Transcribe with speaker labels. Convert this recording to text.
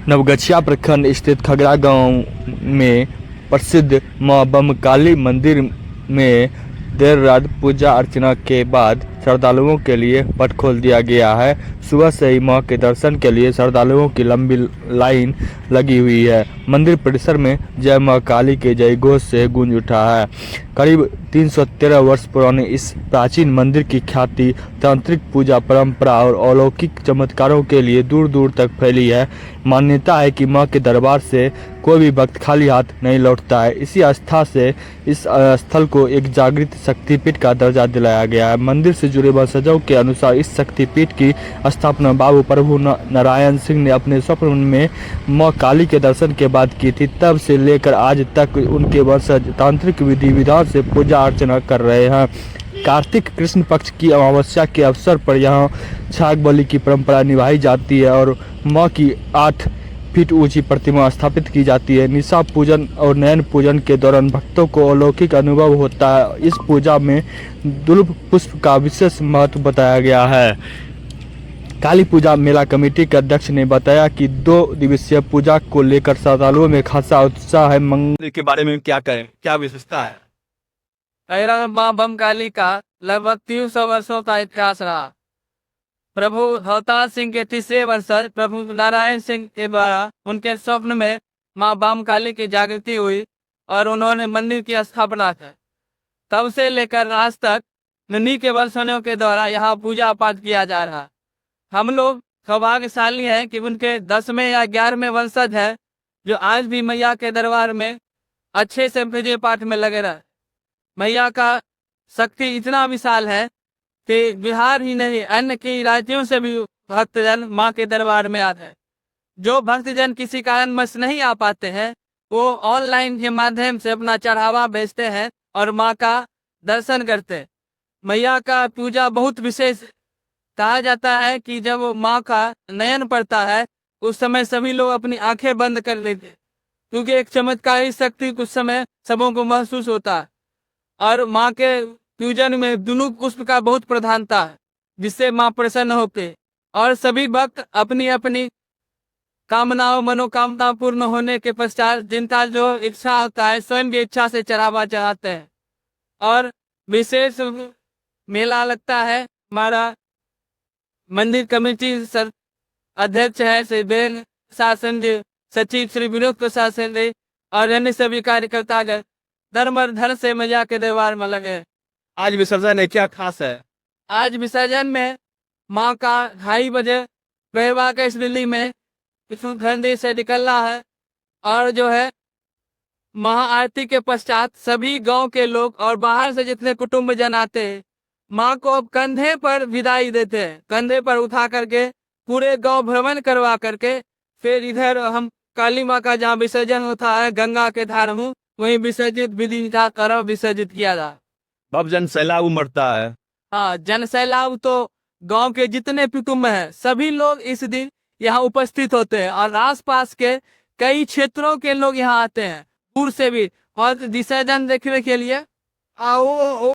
Speaker 1: नवगछिया प्रखंड स्थित खगड़ा गांव में प्रसिद्ध मां बमकाली मंदिर में देर रात पूजा अर्चना के बाद श्रद्धालुओं के लिए पट खोल दिया गया है। सुबह से ही मां के दर्शन के लिए श्रद्धालुओं की लंबी लाइन लगी हुई है। मंदिर परिसर में जय मां काली के जय घोष से गूंज उठा है। करीब 313 वर्ष पुराने इस प्राचीन मंदिर की ख्याति तांत्रिक पूजा परंपरा और अलौकिक चमत्कारों के लिए दूर दूर तक फैली है। मान्यता है कि मां के दरबार से कोई भी भक्त खाली हाथ नहीं लौटता है। इसी आस्था से इस स्थल को एक जागृत शक्तिपीठ का दर्जा दिलाया गया है। मंदिर से जुड़े वंशजों के अनुसार इस शक्तिपीठ की स्थापना बाबू प्रभु नारायण सिंह ने अपने स्वप्न में मां काली के दर्शन के बाद की थी। तब से लेकर आज तक उनके वंशज तांत्रिक विधि विधान से पूजा अर्चना कर रहे हैं। कार्तिक कृष्ण पक्ष की अमावस्या के अवसर पर यहाँ छाग बलि की परंपरा निभाई जाती है और मां की 8 फीट ऊंची प्रतिमा स्थापित की जाती है। निशा पूजन और नयन पूजन के दौरान भक्तों को अलौकिक अनुभव होता है। इस पूजा में दुर्लभ पुष्प का विशेष महत्व बताया गया है। काली पूजा मेला कमेटी के अध्यक्ष ने बताया कि 2 दिवसीय पूजा को लेकर श्रद्धालुओं में खासा उत्साह है। मंदिर के बारे में क्या कहें, क्या विशेषता है?
Speaker 2: मां बमकाली का लगभग 300 वर्षों का इतिहास रहा। प्रभु अवतार सिंह के तीसरे वर्षज प्रभु नारायण सिंह के द्वारा उनके स्वप्न में मां बमकाली की जागृति हुई और उन्होंने मंदिर की स्थापना की। तब से लेकर आज तक नन्ही के वंशजों के द्वारा यहाँ पूजा पाठ किया जा रहा। हम लोग सौभाग्यशाली हैं कि उनके 10वें या 11वें वंशज हैं जो आज भी मैया के दरबार में अच्छे से पूजा पाठ में लगे रहे। मैया का शक्ति इतना विशाल है कि बिहार ही नहीं अन्य कई राज्यों से भी भक्तजन मां के दरबार में आते हैं। जो भक्तजन किसी कारणवश नहीं आ पाते हैं वो ऑनलाइन के माध्यम से अपना चढ़ावा भेजते हैं और मां का दर्शन करते हैं। मैया का पूजा बहुत विशेष कहा जाता है कि जब मां का नयन पड़ता है उस समय सभी लोग अपनी आंखें बंद कर लेते हैं, क्योंकि एक चमत्कारी शक्ति कुछ समय सबों को महसूस होता है। और मां के पूजन में दोनों पुष्प का बहुत प्रधानता है, जिससे मां प्रसन्न होते और सभी भक्त अपनी अपनी कामनाओं मनोकामना पूर्ण होने के पश्चात जिनका जो इच्छा होता है स्वयं की इच्छा से चढ़ावा चढ़ाते हैं। और विशेष मेला लगता है। हमारा मंदिर कमेटी सर अध्यक्ष है श्री बेन शासन जी, सचिव श्री विनोद प्रसाद सिंह जी और अन्य सभी कार्यकर्ता धर्म और धर्म से मैया के दरबार में लगे।
Speaker 1: आज विसर्जन है, क्या खास है?
Speaker 2: आज विसर्जन में मां का 2:30 बजे गरबा के इस दिल्ली में घंटे से निकलना है और जो है महाआरती के पश्चात सभी गांव के लोग और बाहर से जितने कुटुंब जन आते हैं मां को अब कंधे पर विदाई देते हैं। कंधे पर उठा करके पूरे गांव भ्रमण करवा करके फिर इधर हम काली मां का जहाँ विसर्जन होता है गंगा के धार में वहीं विसर्जित विधि कर विसर्जित किया जा।
Speaker 1: अब जन सैलाब उमड़ता है।
Speaker 2: हाँ, जन सैलाब तो गांव के जितने कुटुंब हैं सभी लोग इस दिन यहाँ उपस्थित होते हैं और आसपास के कई क्षेत्रों के लोग यहाँ आते हैं दूर से भी और विसर्जन देखने के लिए। आओ